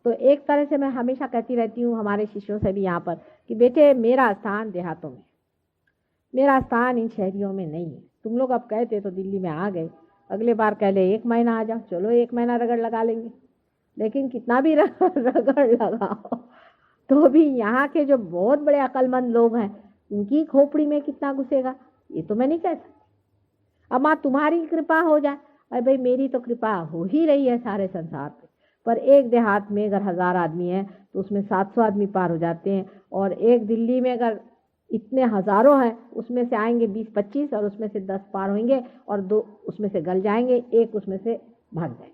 तो एक तरह से मैं हमेशा कहती रहती हूँ हमारे शिष्यों से भी यहाँ पर कि बेटे मेरा स्थान देहातों में, मेरा स्थान इन शहरियों में नहीं है। तुम लोग अब कहते तो दिल्ली में आ गए, अगले बार कह ले 1 महीना आ जाओ, चलो 1 महीना रगड़ लगा लेंगे, लेकिन कितना भी रगड़ लगाओ तो भी यहाँ के जो बहुत बड़े अक्लमंद लोग हैं उनकी खोपड़ी में कितना घुसेगा ये तो मैं नहीं कह सकती। अब माँ तुम्हारी कृपा हो जाए, अरे भाई मेरी तो कृपा हो ही रही है सारे संसार पे, पर एक देहात में अगर 1000 आदमी है तो उसमें 700 आदमी पार हो जाते हैं, और एक दिल्ली में अगर इतने हजारों हैं उसमें से आएंगे 20-25 और उसमें से 10 पार होंगे और 2 उसमें से गल जाएंगे, 1 उसमें से भाग जाएगा।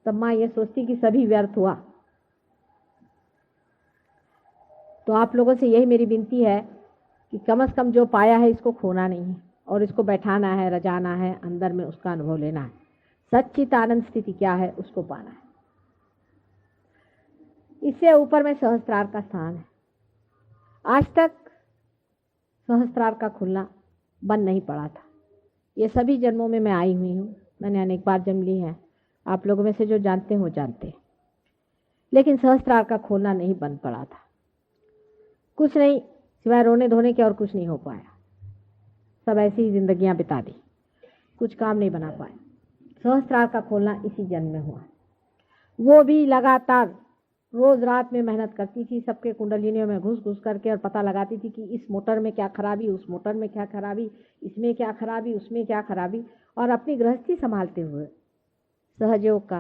तब माँ ये सोचती कि सभी व्यर्थ हुआ। तो आप लोगों से यही मेरी विनती है कि कम से कम जो पाया है इसको खोना नहीं है और इसको बैठाना है, रजाना है, अंदर में उसका अनुभव लेना है। सच्चित आनंद स्थिति क्या है उसको पाना है। इससे ऊपर में सहस्त्रार का स्थान है। आज तक सहस्त्रार का खुलना बंद नहीं पड़ा था। ये सभी जन्मों में मैं आई हुई हूँ, मैंने अनेक बार जन्म ली है, आप लोगों में से जो जानते हैं वो जानते हैं, लेकिन सहस्त्रार का खोलना नहीं बंद पड़ा था। कुछ नहीं सिवाय रोने धोने के और कुछ नहीं हो पाया, सब ऐसी ही जिंदगियां बिता दी, कुछ काम नहीं बना पाए। सहस्त्रार का खोलना इसी जन्म में हुआ, वो भी लगातार रोज रात में मेहनत करती थी, सबके कुंडलिनियों में घुस घुस करके और पता लगाती थी कि इस मोटर में क्या खराबी, उस मोटर में क्या खराबी, इसमें क्या खराबी, उसमें क्या खराबी, और अपनी गृहस्थी संभालते हुए सहयोग का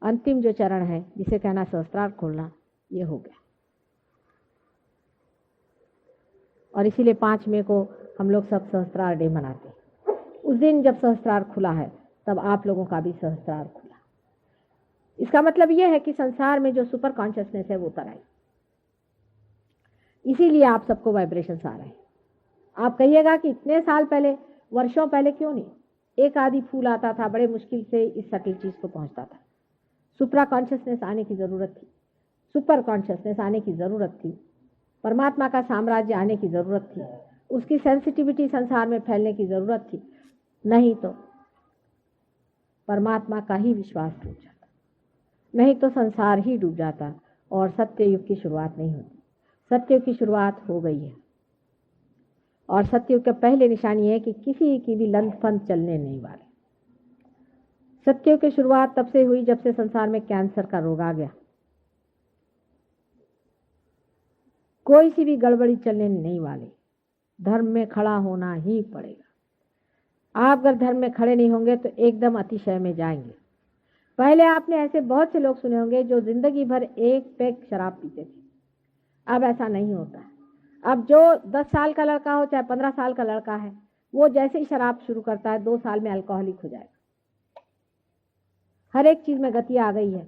अंतिम जो चरण है जिसे कहना सहस्त्रार खोलना, ये हो गया। और इसीलिए 5 मई को हम लोग सब सहस्त्रार डे मनाते हैं। उस दिन जब सहस्त्रार खुला है तब आप लोगों का भी सहस्त्रार खुला। इसका मतलब यह है कि संसार में जो सुपर कॉन्शियसनेस है वो उतर आई, इसीलिए आप सबको वाइब्रेशंस आ रहे हैं। आप कहिएगा कि इतने साल पहले, वर्षों पहले क्यों नहीं, एक आदि फूल आता था, बड़े मुश्किल से इस सटील चीज को पहुंचता था। सुपर कॉन्शियसनेस आने की जरूरत थी, सुपर कॉन्शियसनेस आने की जरूरत थी, परमात्मा का साम्राज्य आने की जरूरत थी, उसकी सेंसिटिविटी संसार में फैलने की जरूरत थी, नहीं तो परमात्मा का ही विश्वास टूट जाता, नहीं तो संसार ही डूब जाता और सत्ययुग की शुरुआत नहीं होती। सत्ययुग की शुरुआत हो गई है और सत्ययुग का पहले निशानी है कि किसी की भी लंथ-फंथ चलने नहीं वाले। सत्ययुग की शुरुआत तब से हुई जब से संसार में कैंसर का रोग आ गया। कोई सी भी गड़बड़ी चलने नहीं वाली, धर्म में खड़ा होना ही पड़ेगा। आप अगर धर्म में खड़े नहीं होंगे तो एकदम अतिशय में जाएंगे। पहले आपने ऐसे बहुत से लोग सुने होंगे जो जिंदगी भर एक पैक शराब पीते थे, अब ऐसा नहीं होता है। अब जो 10 साल का लड़का हो चाहे 15 साल का लड़का है, वो जैसे ही शराब शुरू करता है 2 साल में अल्कोहलिक हो जाएगा। हर एक चीज में गति आ गई है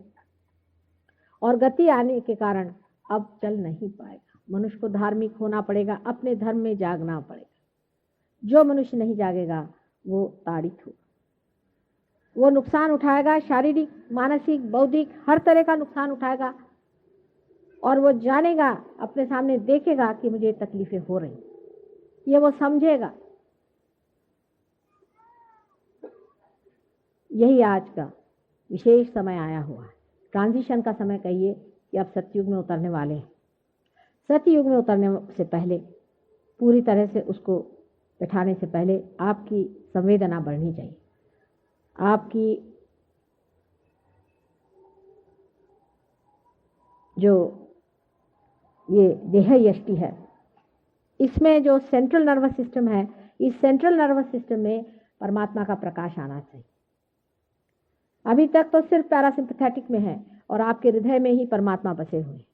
और गति आने के कारण अब चल नहीं पाएगा। मनुष्य को धार्मिक होना पड़ेगा, अपने धर्म में जागना पड़ेगा। जो मनुष्य नहीं जागेगा वो ताड़ित होगा, वो नुकसान उठाएगा, शारीरिक, मानसिक, बौद्धिक हर तरह का नुकसान उठाएगा और वो जानेगा, अपने सामने देखेगा कि मुझे तकलीफें हो रही, ये वो समझेगा। यही आज का विशेष समय आया हुआ है, ट्रांजिशन का समय कहिए कि अब सतयुग में उतरने वाले हैं। सतयुग में उतरने से पहले, पूरी तरह से उसको बैठाने से पहले आपकी संवेदना बढ़नी चाहिए। आपकी जो ये देह यष्टि है, इसमें जो सेंट्रल नर्वस सिस्टम है, इस सेंट्रल नर्वस सिस्टम में परमात्मा का प्रकाश आना चाहिए। अभी तक तो सिर्फ पैरासिम्पैथेटिक में है और आपके हृदय में ही परमात्मा बसे हुए हैं,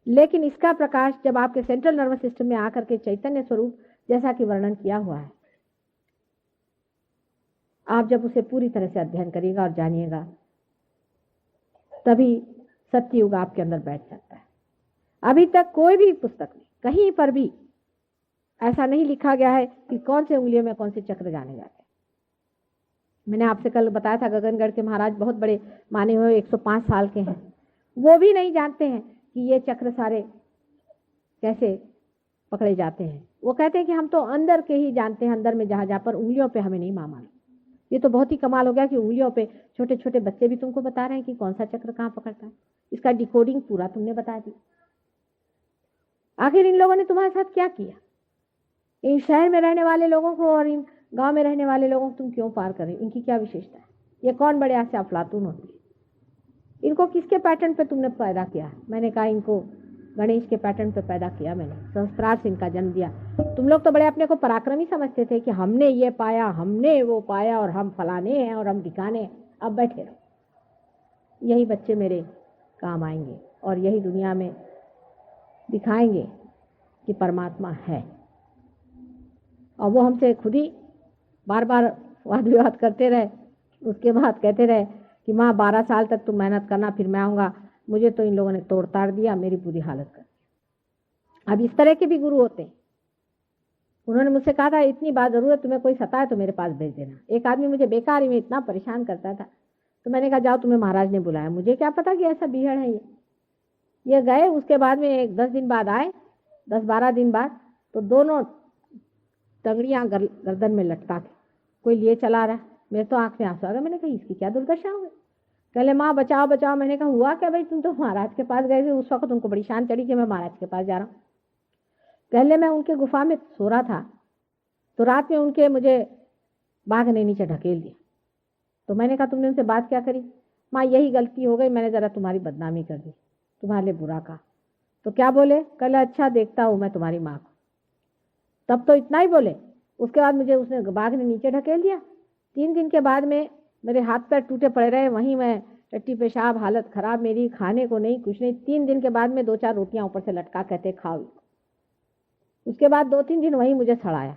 लेकिन इसका प्रकाश जब आपके सेंट्रल नर्वस सिस्टम में आकर के चैतन्य स्वरूप जैसा कि वर्णन किया हुआ है, आप जब उसे पूरी तरह से अध्ययन करिएगा और जानिएगा, तभी सत्ययुग आपके अंदर बैठ सकता है। अभी तक कोई भी पुस्तक में कहीं पर भी ऐसा नहीं लिखा गया है कि कौन से उंगलियों में कौन से चक्र जाने जाते हैं। मैंने आपसे कल बताया था गगनगढ़ के महाराज बहुत बड़े माने हुए 105 साल के हैं, वो भी नहीं जानते हैं कि ये चक्र सारे कैसे पकड़े जाते हैं। वो कहते हैं कि हम तो अंदर के ही जानते हैं, अंदर में जहां जहां पर उंगलियों पे हमें नहीं मालूम, ये तो बहुत ही कमाल हो गया कि उंगलियों पे छोटे छोटे बच्चे भी तुमको बता रहे हैं कि कौन सा चक्र कहाँ पकड़ता है। इसका डिकोडिंग पूरा तुमने बता दी। आखिर इन लोगों ने तुम्हारे साथ क्या किया? इन शहर में रहने वाले लोगों को और इन गांव में रहने वाले लोगों को तुम क्यों पार कर रहे हो? इनकी क्या विशेषता है? ये कौन बड़े ऐसे अफलातून होते हैं? इनको किसके पैटर्न पे तुमने पैदा किया? मैंने कहा इनको गणेश के पैटर्न पे पैदा किया मैंने, संस्कार से इनका जन्म दिया। तुम लोग तो बड़े अपने को पराक्रमी समझते थे कि हमने ये पाया, हमने वो पाया, और हम फलाने हैं और हम ठिकाने हैं। अब बैठे रहो। यही बच्चे मेरे काम आएंगे और यही दुनिया में दिखाएंगे कि परमात्मा है। और वो हमसे खुद ही बार बार वाद विवाद करते रहे। उसके बाद कहते रहे कि माँ 12 साल तक तुम मेहनत करना, फिर मैं आऊँगा। मुझे तो इन लोगों ने तोड़ ताड़ दिया, मेरी पूरी हालत कर दी। अब इस तरह के भी गुरु होते हैं। उन्होंने मुझसे कहा था इतनी बात जरूर है, तुम्हें कोई सताए तो मेरे पास भेज देना। एक आदमी मुझे बेकार ही में इतना परेशान करता था, तो मैंने कहा जाओ, तुम्हें महाराज ने बुलाया। मुझे क्या पता कि ऐसा बीहड़ है ये गए। उसके बाद में 10 दिन बाद आए, 10-12 दिन बाद, तो दोनों टंगड़ियाँ गर्दन में लटका के कोई लिए चला रहा। मेरे तो आंख में आंसू आ गया। मैंने कहा इसकी क्या दुर्दशा हो गई? कहले माँ बचाओ बचाओ। मैंने कहा हुआ क्या भाई? तुम तो महाराज के पास गए थे, उस वक्त तुमको बड़ी शान चढ़ी कि मैं महाराज के पास जा रहा हूँ। कहले मैं उनके गुफा में सो रहा था, तो रात में उनके मुझे बाघ ने नीचे ढकेल दिया। तो मैंने कहा तुमने उनसे बात क्या करी? माँ यही गलती हो गई, मैंने जरा तुम्हारी बदनामी कर दी, तुम्हारे लिए बुरा कहा। तो क्या बोले? कहले अच्छा देखता हूँ मैं तुम्हारी माँ को। तब तो इतना ही बोले। उसके बाद मुझे उसने बाघ ने नीचे ढकेल दिया। 3 दिन के बाद में मेरे हाथ पैर टूटे पड़े रहे, वहीं मैं टट्टी पेशाब, हालत खराब मेरी, खाने को नहीं कुछ नहीं। 3 दिन के बाद में 2-4 रोटियां ऊपर से लटका, कहते खाओ। उसके बाद 2-3 दिन वहीं मुझे सड़ाया।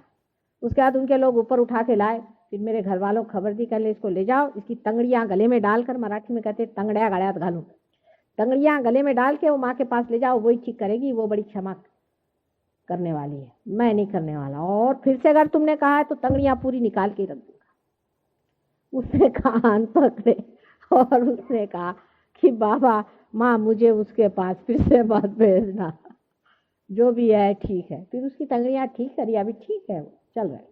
उसके बाद उनके लोग ऊपर उठा के लाए। फिर मेरे घर वालों को खबर दी, कहले इसको ले जाओ, इसकी तंगड़ियां गले में डालकर, मराठी में कहते तंगड़िया गड़ियात घालू, तंगड़ियां गले में डाल के वो माँ के पास ले जाओ, वही ठीक करेगी, वो बड़ी क्षमा करने वाली है, मैं नहीं करने वाला। और फिर से अगर तुमने कहा है तो तंगड़ियां पूरी निकाल के रख दूंगा। उसने कान पकड़े और उसने कहा कि बाबा माँ मुझे उसके पास फिर से मत भेजना, जो भी है ठीक है। फिर उसकी तंगड़ियां ठीक करी, अभी ठीक है, वो चल रहा है।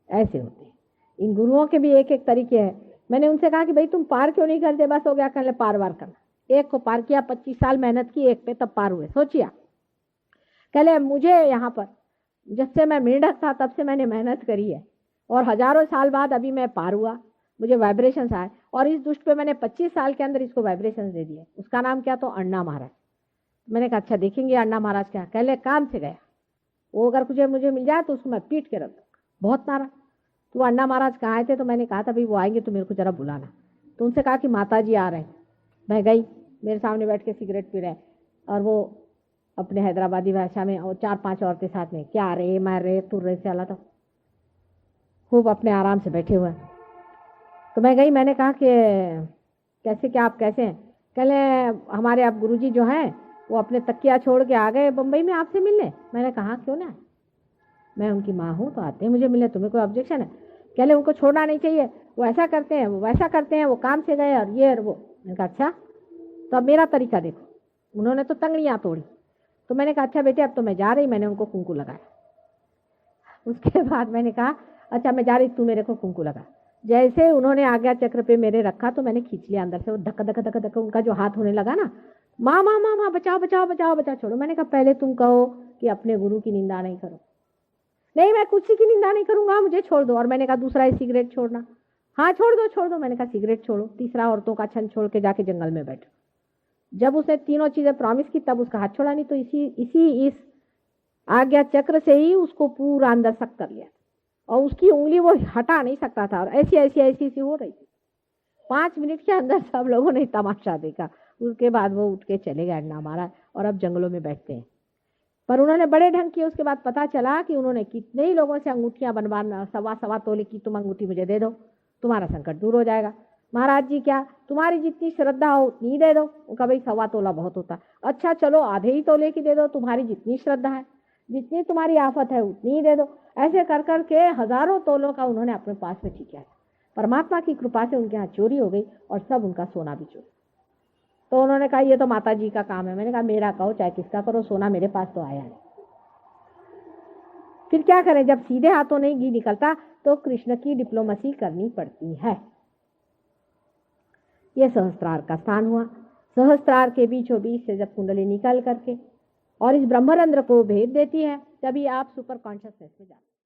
ऐसे होते हैं। इन गुरुओं के भी एक एक तरीके हैं। मैंने उनसे कहा कि भाई तुम पार क्यों नहीं करते? बस हो गया, कहने पार वार करना। एक को पार किया, 25 साल मेहनत की एक पे, तब पार हुए। सोचिए, कहले मुझे यहाँ पर जब से मैं मेंढक था तब से मैंने मेहनत करी है, और हजारों साल बाद अभी मैं पार हुआ, मुझे वाइब्रेशंस आए, और इस दुष्ट पे मैंने 25 साल के अंदर इसको वाइब्रेशंस दे दिए। उसका नाम क्या? तो अण्णा महाराज। मैंने कहा अच्छा देखेंगे अण्णा महाराज क्या। कहले काम से गया, वो अगर मुझे मिल जाए तो उसको मैं पीट के रख दूंगा। बहुत नारा। तो अण्णा महाराज कहाँ आए थे? तो मैंने कहा था भाई वो आएंगे तो मेरे को जरा बुलाना। तो उनसे कहा कि माता जी आ रहे हैं। मैं गई, मेरे सामने बैठ के सिगरेट पी रहे, और वो अपने हैदराबादी भाषा में, और 4-5 औरतें साथ में, क्या रे मैं रे तू रे से, अला तो खूब अपने आराम से बैठे हुए। तो मैं गई, मैंने कहा कि कैसे, क्या आप कैसे हैं? कहले हमारे आप गुरुजी जो हैं वो अपने तकिया छोड़ के आ गए बम्बई में आपसे मिलने। मैंने कहा क्यों ना, मैं उनकी माँ हूँ तो आते हैं मुझे मिलने, तुम्हें कोई ऑब्जेक्शन है? कहले उनको छोड़ना नहीं चाहिए, वो ऐसा करते हैं, वो वैसा करते हैं, वो काम से गए और ये और वो। मैंने कहा अच्छा, तो अब मेरा तरीका देखो। उन्होंने तो तंगड़ियाँ तोड़ी। तो मैंने कहा अच्छा बेटे अब तो मैं जा रही, मैंने उनको कुंकू लगाया। उसके बाद मैंने कहा अच्छा मैं जा रही, तू मेरे को कुंकू लगा। जैसे उन्होंने आज्ञा चक्र पे मेरे रखा तो मैंने खींच लिया अंदर से, वो धक्का धक्का धक्का धक्का उनका जो हाथ होने लगा ना, माँ माँ माँ माँ बचाओ बचाओ बचाओ बचाओ, छोड़ो। मैंने कहा पहले तुम कहो कि अपने गुरु की निंदा नहीं करो। नहीं मैं कुछ की निंदा नहीं करूंगा, मुझे छोड़ दो। और मैंने कहा दूसरा है सिगरेट छोड़ना। हाँ छोड़ दो छोड़ दो। मैंने कहा सिगरेट छोड़ो। तीसरा औरतों का छंद छोड़ के जाके जंगल में बैठो। जब उसने तीनों चीजें प्रॉमिस की तब उसका हाथ छोड़ा नहीं, तो इस आज्ञा चक्र से ही उसको पूरा अंदर सक कर लिया, और उसकी उंगली वो हटा नहीं सकता था, और ऐसी ऐसी ऐसी ऐसी हो रही थी। 5 मिनट के अंदर सब लोगों ने तमाशा देखा। उसके बाद वो उठ के चले गए अण्णा महाराज, और अब जंगलों में बैठते हैं। पर उन्होंने बड़े ढंग किए। उसके बाद पता चला कि उन्होंने कितने ही लोगों से अंगूठियां बनवाना, 1.25 तोले की तुम अंगूठी मुझे दे दो, तुम्हारा संकट दूर हो जाएगा। महाराज जी क्या, तुम्हारी जितनी श्रद्धा हो उतनी दे दो। उनका भाई 1.25 तोला बहुत होता। अच्छा चलो आधे ही तोले की दे दो, तुम्हारी जितनी श्रद्धा है, जितनी तुम्हारी आफत है उतनी ही दे दो। ऐसे कर करके हजारों तोलों का उन्होंने अपने पास में ठीक किया। परमात्मा की कृपा से उनके यहाँ चोरी हो गई, और सब उनका सोना भी चोरी। तो उन्होंने कहा ये तो माता जी का काम है। मैंने कहा मेरा कहो चाहे किसका करो, सोना मेरे पास तो आया है। फिर क्या करें, जब सीधे हाथों नहीं घी निकलता तो कृष्ण की डिप्लोमेसी करनी पड़ती है। यह सहस्त्रार का स्थान हुआ। सहस्त्रार के बीचों बीच से जब कुंडली निकल करके और इस ब्रह्मरंध्र को भेद देती है, तभी आप सुपर कॉन्शियसनेस में जाते हैं।